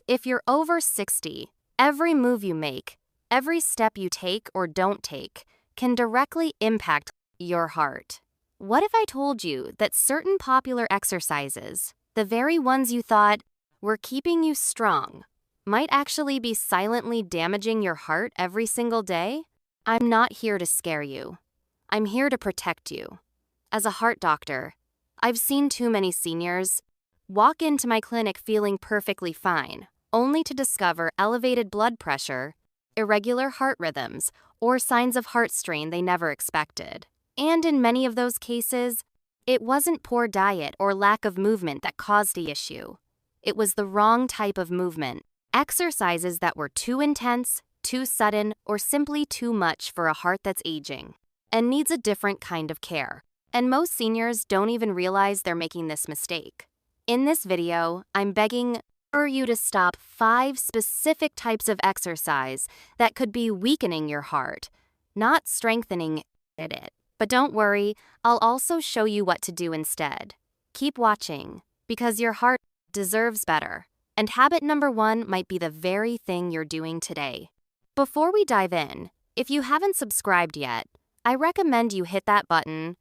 If you're over 60, every move you make, every step you take or don't take, can directly impact your heart. What if I told you that certain popular exercises, the very ones you thought were keeping you strong, might actually be silently damaging your heart every single day? I'm not here to scare you. I'm here to protect you. As a heart doctor, I've seen too many seniors walk into my clinic feeling perfectly fine, only to discover elevated blood pressure, irregular heart rhythms, or signs of heart strain they never expected. And in many of those cases, it wasn't poor diet or lack of movement that caused the issue. It was the wrong type of movement. Exercises that were too intense, too sudden, or simply too much for a heart that's aging and needs a different kind of care. And most seniors don't even realize they're making this mistake. In this video, I'm begging for you to stop 5 specific types of exercise that could be weakening your heart, not strengthening it. But don't worry, I'll also show you what to do instead. Keep watching, because your heart deserves better. And habit number 1 might be the very thing you're doing today. Before we dive in, if you haven't subscribed yet, I recommend you hit that button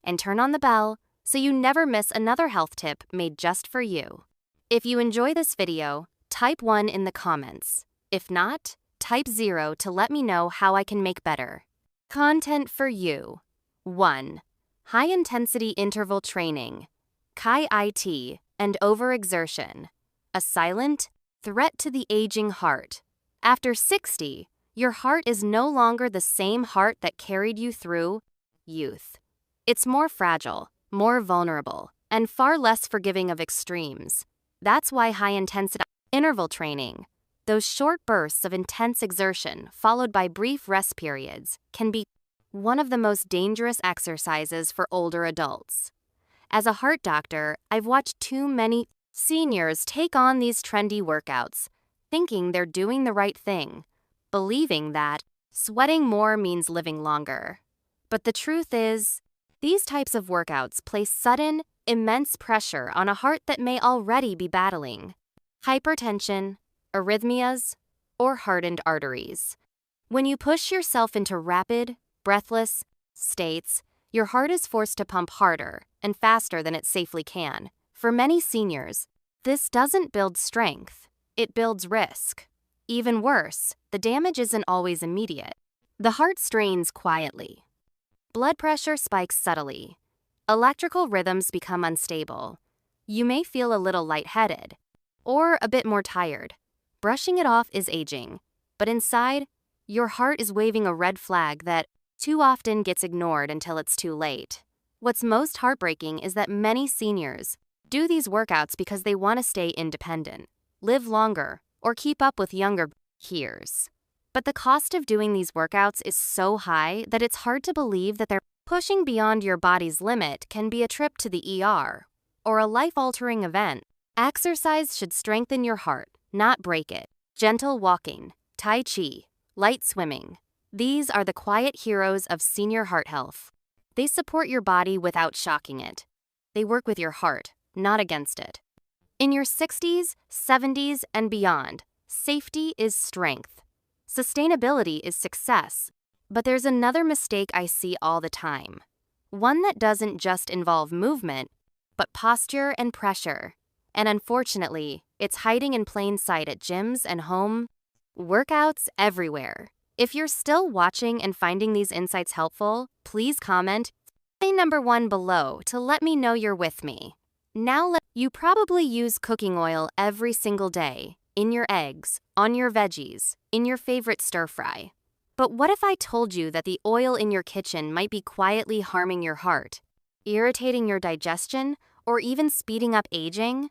and turn on the bell so you never miss another health tip made just for you. If you enjoy this video, type 1 in the comments. If not, type 0 to let me know how I can make better. Content for you. 1. High-intensity interval training, HIIT, and overexertion. A silent threat to the aging heart. After 60, your heart is no longer the same heart that carried you through youth. It's more fragile, more vulnerable, and far less forgiving of extremes. That's why high-intensity interval training, those short bursts of intense exertion followed by brief rest periods, can be one of the most dangerous exercises for older adults. As a heart doctor, I've watched too many seniors take on these trendy workouts, thinking they're doing the right thing, believing that sweating more means living longer. But the truth is, these types of workouts place sudden, immense pressure on a heart that may already be battling hypertension, arrhythmias, or hardened arteries. When you push yourself into rapid, breathless states, your heart is forced to pump harder and faster than it safely can. For many seniors, this doesn't build strength, it builds risk. Even worse, the damage isn't always immediate. The heart strains quietly. Blood pressure spikes subtly. Electrical rhythms become unstable. You may feel a little lightheaded, or a bit more tired. Brushing it off is aging, but inside, your heart is waving a red flag that too often gets ignored until it's too late. What's most heartbreaking is that many seniors do these workouts because they want to stay independent, live longer, or keep up with younger peers. But the cost of doing these workouts is so high that it's hard to believe that they're pushing beyond your body's limit can be a trip to the ER or a life-altering event. Exercise should strengthen your heart, not break it. Gentle walking, Tai Chi, light swimming. These are the quiet heroes of senior heart health. They support your body without shocking it. They work with your heart, not against it. In your 60s, 70s, and beyond, safety is strength. Sustainability is success. But there's another mistake I see all the time. One that doesn't just involve movement, but posture and pressure. And unfortunately, it's hiding in plain sight at gyms and home workouts everywhere. If you're still watching and finding these insights helpful, please comment number 1 below to let me know you're with me. Now, you probably use cooking oil every single day, in your eggs, on your veggies, in your favorite stir fry. But what if I told you that the oil in your kitchen might be quietly harming your heart, irritating your digestion, or even speeding up aging?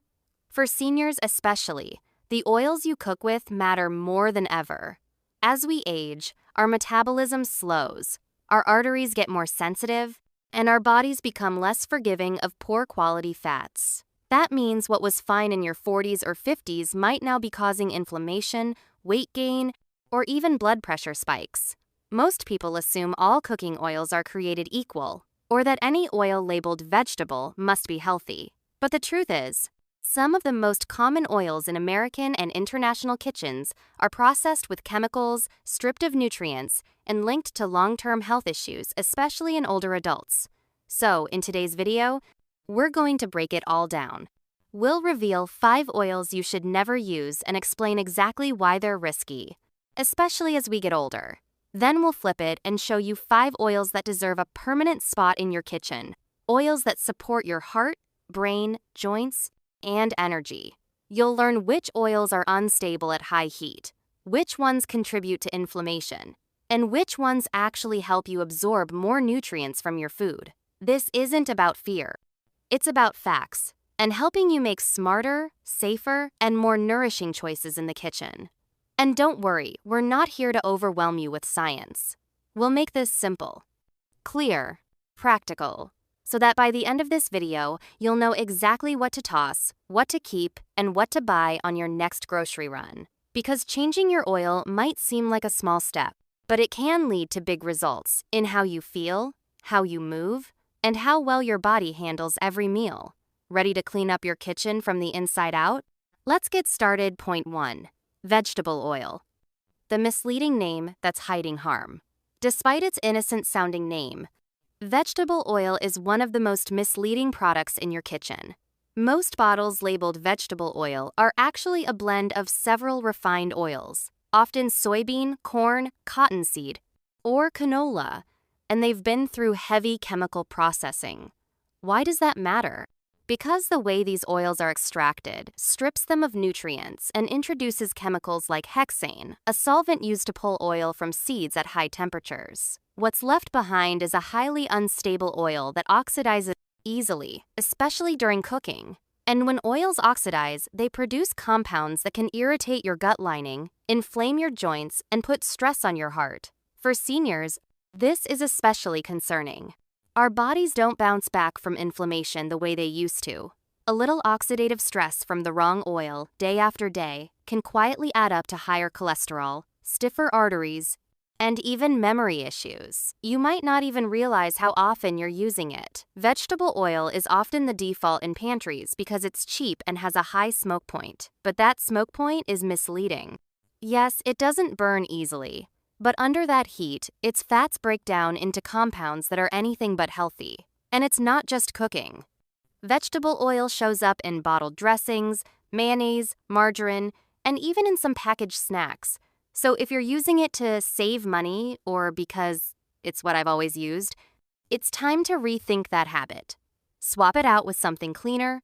For seniors especially, the oils you cook with matter more than ever. As we age, our metabolism slows, our arteries get more sensitive, and our bodies become less forgiving of poor quality fats. That means what was fine in your 40s or 50s might now be causing inflammation, weight gain, or even blood pressure spikes. Most people assume all cooking oils are created equal, or that any oil labeled vegetable must be healthy. But the truth is, Some of the most common oils in American and international kitchens are processed with chemicals, stripped of nutrients, and linked to long-term health issues, especially in older adults. So, in today's video, we're going to break it all down. We'll reveal 5 oils you should never use and explain exactly why they're risky, especially as we get older. Then we'll flip it and show you 5 oils that deserve a permanent spot in your kitchen. Oils that support your heart, brain, joints, and energy. You'll learn which oils are unstable at high heat, which ones contribute to inflammation, and which ones actually help you absorb more nutrients from your food. This isn't about fear. It's about facts and helping you make smarter, safer, and more nourishing choices in the kitchen. And don't worry, we're not here to overwhelm you with science. We'll make this simple, clear, practical, so that by the end of this video, you'll know exactly what to toss, what to keep, and what to buy on your next grocery run. Because changing your oil might seem like a small step, but it can lead to big results in how you feel, how you move, and how well your body handles every meal. Ready to clean up your kitchen from the inside out? Let's get started. Point 1. Vegetable oil. The misleading name that's hiding harm. Despite its innocent-sounding name, vegetable oil is one of the most misleading products in your kitchen. Most bottles labeled vegetable oil are actually a blend of several refined oils, often soybean, corn, cottonseed, or canola, and they've been through heavy chemical processing. Why does that matter? Because the way these oils are extracted strips them of nutrients and introduces chemicals like hexane, a solvent used to pull oil from seeds at high temperatures. What's left behind is a highly unstable oil that oxidizes easily, especially during cooking. And when oils oxidize, they produce compounds that can irritate your gut lining, inflame your joints, and put stress on your heart. For seniors, this is especially concerning. Our bodies don't bounce back from inflammation the way they used to. A little oxidative stress from the wrong oil, day after day, can quietly add up to higher cholesterol, stiffer arteries, and even memory issues. You might not even realize how often you're using it. Vegetable oil is often the default in pantries because it's cheap and has a high smoke point. But that smoke point is misleading. Yes, it doesn't burn easily. But under that heat, its fats break down into compounds that are anything but healthy. And it's not just cooking. Vegetable oil shows up in bottled dressings, mayonnaise, margarine, and even in some packaged snacks. So if you're using it to save money or because it's what I've always used, it's time to rethink that habit. Swap it out with something cleaner,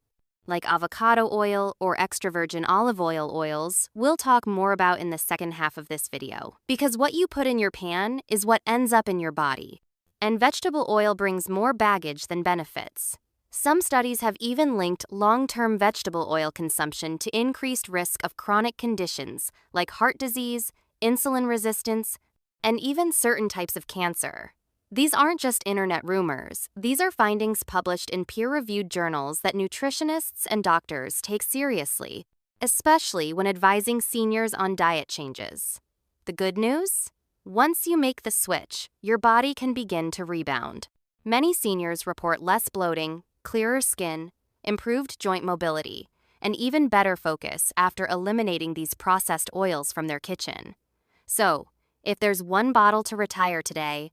like avocado oil or extra virgin olive oil oils we'll talk more about in the second half of this video. Because what you put in your pan is what ends up in your body. And vegetable oil brings more baggage than benefits. Some studies have even linked long-term vegetable oil consumption to increased risk of chronic conditions like heart disease, insulin resistance, and even certain types of cancer. These aren't just internet rumors. These are findings published in peer-reviewed journals that nutritionists and doctors take seriously, especially when advising seniors on diet changes. The good news? Once you make the switch, your body can begin to rebound. Many seniors report less bloating, clearer skin, improved joint mobility, and even better focus after eliminating these processed oils from their kitchen. So, if there's one bottle to retire today,